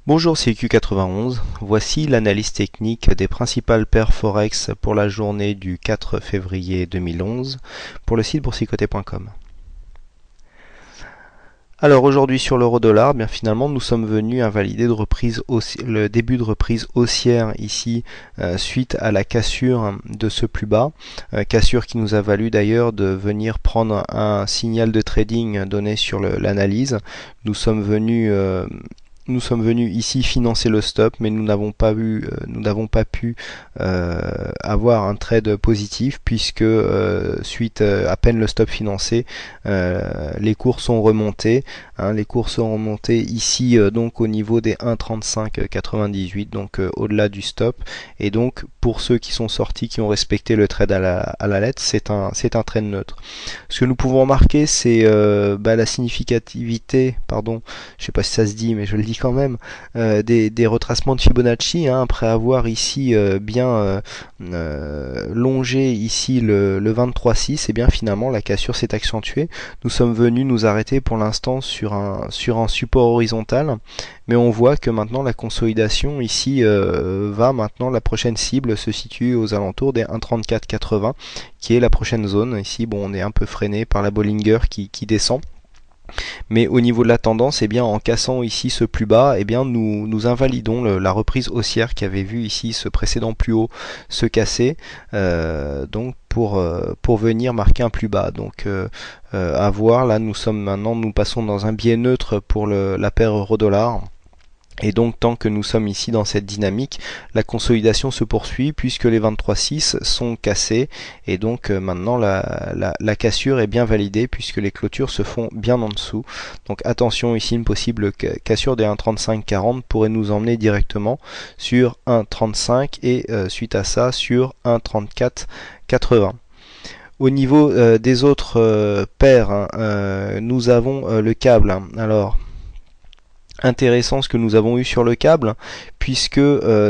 Bonjour, c'est Q91. Voici l'analyse technique des principales paires Forex pour la journée du 4 février 2011 pour le site boursicoté.com. Alors aujourd'hui sur l'euro-dollar, bien finalement nous sommes venus invalider le début de reprise haussière ici suite à la cassure de ce plus bas, cassure qui nous a valu d'ailleurs de venir prendre un signal de trading donné sur l'analyse. Nous sommes venus ici financer le stop, mais nous n'avons pas pu avoir un trade positif puisque suite à peine le stop financé, les cours sont remontés. Les cours sont remontés ici donc au niveau des 1,3598, donc au-delà du stop. Et donc pour ceux qui sont sortis, qui ont respecté le trade à la lettre, c'est un trade neutre. Ce que nous pouvons remarquer, c'est la significativité, pardon, je sais pas si ça se dit, mais je le dis quand même, des retracements de Fibonacci, après avoir ici bien longé ici le 23,6, et bien finalement la cassure s'est accentuée. Nous sommes venus nous arrêter pour l'instant sur un support horizontal, mais on voit que maintenant la consolidation ici maintenant, la prochaine cible se situe aux alentours des 1,3480 qui est la prochaine zone. Ici bon, on est un peu freiné par la Bollinger qui descend. Mais au niveau de la tendance, en cassant ici ce plus bas, nous invalidons la reprise haussière qui avait vu ici ce précédent plus haut se casser, donc pour venir marquer un plus bas. Donc à voir, là nous passons dans un biais neutre pour la paire euro-dollar. Et donc tant que nous sommes ici dans cette dynamique, la consolidation se poursuit puisque les 23,6 sont cassés, et donc maintenant la cassure est bien validée puisque les clôtures se font bien en dessous. Donc attention, ici une possible cassure des 1,3540 pourrait nous emmener directement sur 1,35 et suite à ça sur 1,3480. Au niveau des autres paires, nous avons le câble. Alors intéressant ce que nous avons eu sur le câble, puisque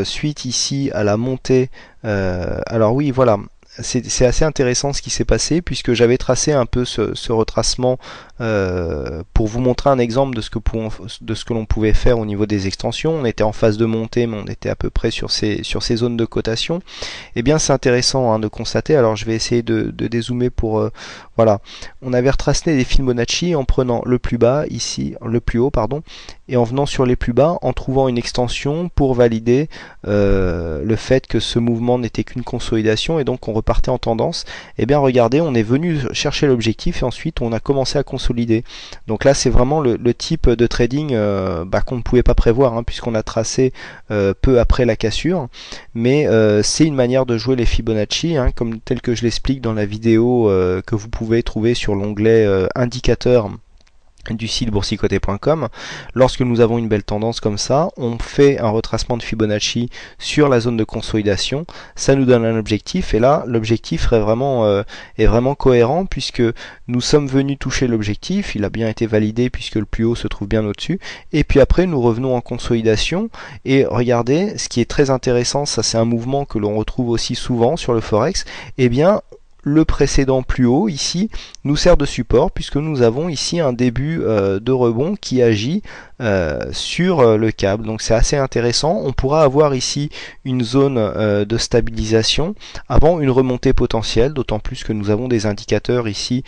suite ici à la montée, alors oui voilà, c'est assez intéressant ce qui s'est passé, puisque j'avais tracé un peu ce retracement pour vous montrer un exemple de ce que l'on pouvait faire au niveau des extensions. On était en phase de montée, mais on était à peu près sur ces zones de cotation. Et bien c'est intéressant de constater. Alors je vais essayer de dézoomer pour voilà, on avait retracé des Fibonacci en prenant le plus bas ici, le plus haut pardon, et en venant sur les plus bas, en trouvant une extension pour valider le fait que ce mouvement n'était qu'une consolidation et donc on repartait en tendance. Et bien regardez, on est venu chercher l'objectif et ensuite on a commencé à consolider. Donc là c'est vraiment le type de trading qu'on ne pouvait pas prévoir, puisqu'on a tracé peu après la cassure, mais c'est une manière de jouer les Fibonacci, comme tel que je l'explique dans la vidéo que vous pouvez trouver sur l'onglet indicateurs du site boursicoté.com. Lorsque nous avons une belle tendance comme ça, on fait un retracement de Fibonacci sur la zone de consolidation, ça nous donne un objectif, et là l'objectif est vraiment cohérent, puisque nous sommes venus toucher l'objectif, il a bien été validé puisque le plus haut se trouve bien au-dessus, et puis après nous revenons en consolidation. Et regardez, ce qui est très intéressant, ça c'est un mouvement que l'on retrouve aussi souvent sur le Forex, le précédent plus haut ici nous sert de support, puisque nous avons ici un début de rebond qui agit sur le câble. Donc c'est assez intéressant. On pourra avoir ici une zone de stabilisation avant une remontée potentielle, d'autant plus que nous avons des indicateurs ici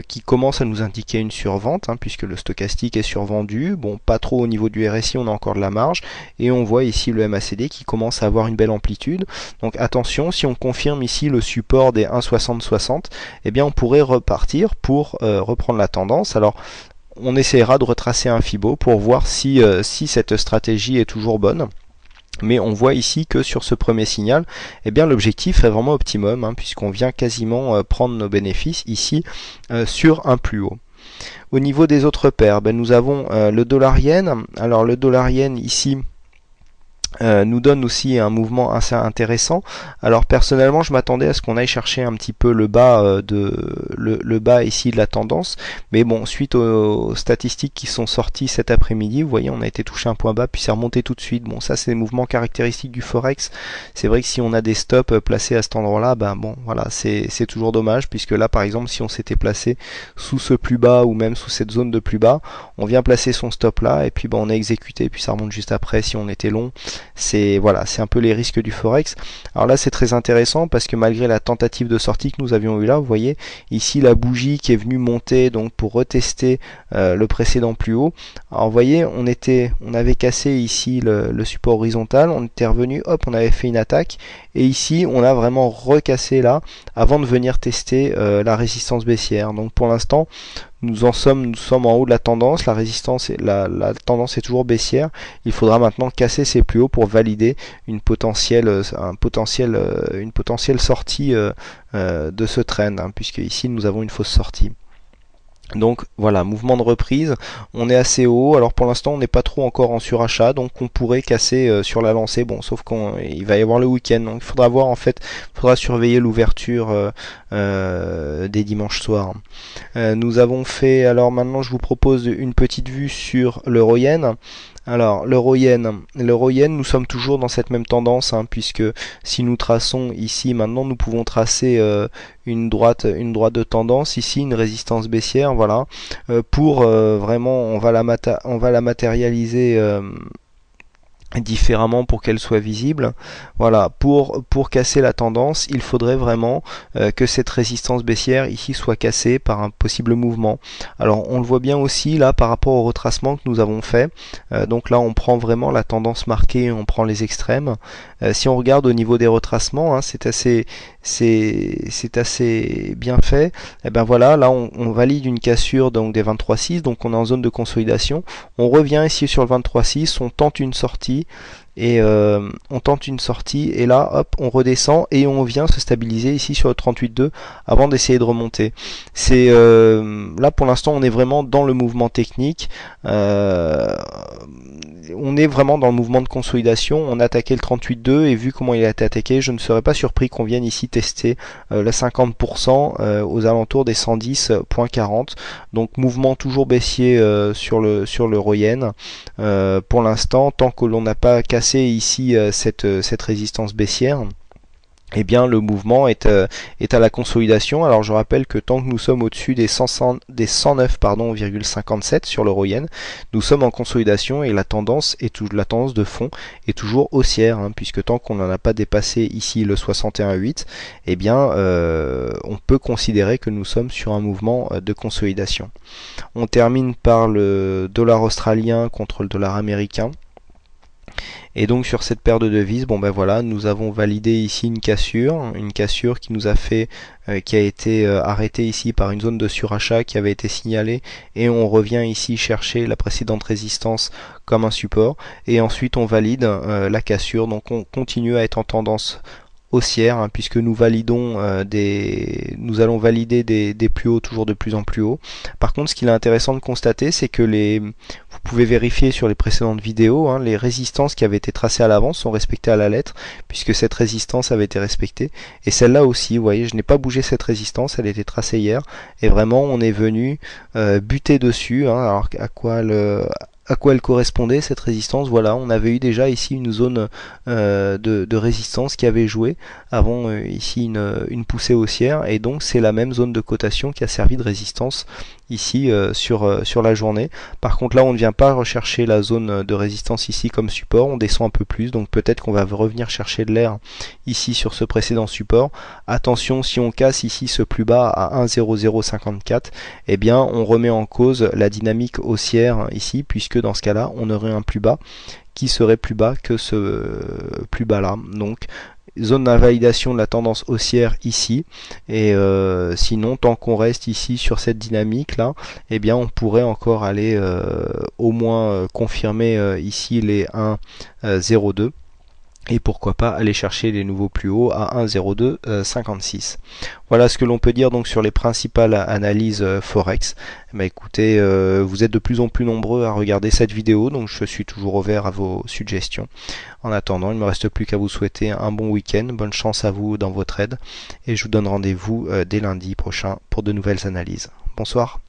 qui commencent à nous indiquer une survente, puisque le stochastique est survendu. Bon, pas trop au niveau du RSI, on a encore de la marge, et on voit ici le MACD qui commence à avoir une belle amplitude. Donc attention, si on confirme ici le support des 1,6060, on pourrait repartir pour reprendre la tendance. Alors on essaiera de retracer un Fibo pour voir si cette stratégie est toujours bonne. Mais on voit ici que sur ce premier signal, l'objectif est vraiment optimum, puisqu'on vient quasiment prendre nos bénéfices ici sur un plus haut. Au niveau des autres paires, nous avons le dollar-yen. Alors le dollar-yen ici, nous donne aussi un mouvement assez intéressant. Alors personnellement, je m'attendais à ce qu'on aille chercher un petit peu le bas le bas ici de la tendance, mais bon, suite aux statistiques qui sont sorties cet après-midi, vous voyez, on a été touché un point bas puis c'est remonté tout de suite. Bon, ça c'est des mouvements caractéristiques du forex. C'est vrai que si on a des stops placés à cet endroit-là, ben bon, voilà, c'est toujours dommage, puisque là par exemple, si on s'était placé sous ce plus bas ou même sous cette zone de plus bas, on vient placer son stop là et puis ben on a exécuté puis ça remonte juste après si on était long. C'est voilà, c'est un peu les risques du forex. Alors là c'est très intéressant parce que malgré la tentative de sortie que nous avions eu là, vous voyez ici la bougie qui est venue monter donc pour retester le précédent plus haut. Alors vous voyez, on avait cassé ici le support horizontal, on était revenu, hop, on avait fait une attaque et ici on a vraiment recassé là avant de venir tester la résistance baissière. Donc pour l'instant nous sommes en haut de la tendance, la résistance la tendance est toujours baissière. Il faudra maintenant casser ces plus hauts pour valider une potentielle sortie de ce trend, hein, puisque ici nous avons une fausse sortie. Donc voilà, mouvement de reprise, on est assez haut, alors pour l'instant on n'est pas trop encore en surachat, donc on pourrait casser sur la lancée, bon sauf qu'il va y avoir le week-end, donc il faudra voir en fait, il faudra surveiller l'ouverture des dimanches soirs. Nous avons fait, alors maintenant je vous propose une petite vue sur l'euro-yen. Alors l'euro-yen, nous sommes toujours dans cette même tendance, hein, puisque si nous traçons ici maintenant, nous pouvons tracer une droite de tendance, ici une résistance baissière, voilà, pour vraiment on va la matérialiser différemment pour qu'elle soit visible. Voilà, pour casser la tendance, il faudrait vraiment que cette résistance baissière ici soit cassée par un possible mouvement. Alors on le voit bien aussi là par rapport au retracement que nous avons fait. Donc là on prend vraiment la tendance marquée, on prend les extrêmes. Si on regarde au niveau des retracements, hein, c'est assez bien fait. Et ben voilà, là on valide une cassure donc des 23,6, donc on est en zone de consolidation. On revient ici sur le 23,6, on tente une sortie et là hop on redescend et on vient se stabiliser ici sur le 38,2 avant d'essayer de remonter. C'est là pour l'instant on est vraiment dans le mouvement technique, on est vraiment dans le mouvement de consolidation. On a attaqué le 38,2 et vu comment il a été attaqué, je ne serais pas surpris qu'on vienne ici tester le 50% aux alentours des 110,40. Donc mouvement toujours baissier sur l'euro-yen pour l'instant, tant que l'on n'a pas cassé ici cette résistance baissière. Eh bien le mouvement est à la consolidation. Alors je rappelle que tant que nous sommes au-dessus des 109,57 sur l'euro-yen, nous sommes en consolidation et la tendance de fond est toujours haussière, hein, puisque tant qu'on n'en a pas dépassé ici le 61,8, eh bien on peut considérer que nous sommes sur un mouvement de consolidation. On termine par le dollar australien contre le dollar américain. Et donc sur cette paire de devises, bon ben voilà, nous avons validé ici une cassure qui nous a fait, qui a été arrêtée ici par une zone de surachat qui avait été signalée, et on revient ici chercher la précédente résistance comme un support, et ensuite on valide la cassure, donc on continue à être en tendance haussière, hein, puisque nous allons valider des plus hauts toujours de plus en plus haut. Par contre, ce qu'il est intéressant de constater, c'est que vous pouvez vérifier sur les précédentes vidéos, hein, les résistances qui avaient été tracées à l'avance sont respectées à la lettre, puisque cette résistance avait été respectée. Et celle-là aussi, vous voyez, je n'ai pas bougé cette résistance, elle était tracée hier, et vraiment on est venu buter dessus, hein. Alors à quoi elle correspondait cette résistance? Voilà, on avait eu déjà ici une zone de résistance qui avait joué avant ici une poussée haussière, et donc c'est la même zone de cotation qui a servi de résistance ici sur la journée. Par contre là on ne vient pas rechercher la zone de résistance ici comme support, on descend un peu plus, donc peut-être qu'on va revenir chercher de l'air ici sur ce précédent support. Attention, si on casse ici ce plus bas à 1,0054, eh bien on remet en cause la dynamique haussière ici, puisque dans ce cas là on aurait un plus bas qui serait plus bas que ce plus bas là. Donc zone d'invalidation de la tendance haussière ici, et sinon tant qu'on reste ici sur cette dynamique là, eh bien on pourrait encore aller au moins confirmer ici les 1,02. et pourquoi pas aller chercher les nouveaux plus hauts à 1,0256. Voilà ce que l'on peut dire donc sur les principales analyses Forex. Écoutez, vous êtes de plus en plus nombreux à regarder cette vidéo, donc je suis toujours ouvert à vos suggestions. En attendant, il ne me reste plus qu'à vous souhaiter un bon week-end, bonne chance à vous dans vos trades, et je vous donne rendez-vous dès lundi prochain pour de nouvelles analyses. Bonsoir.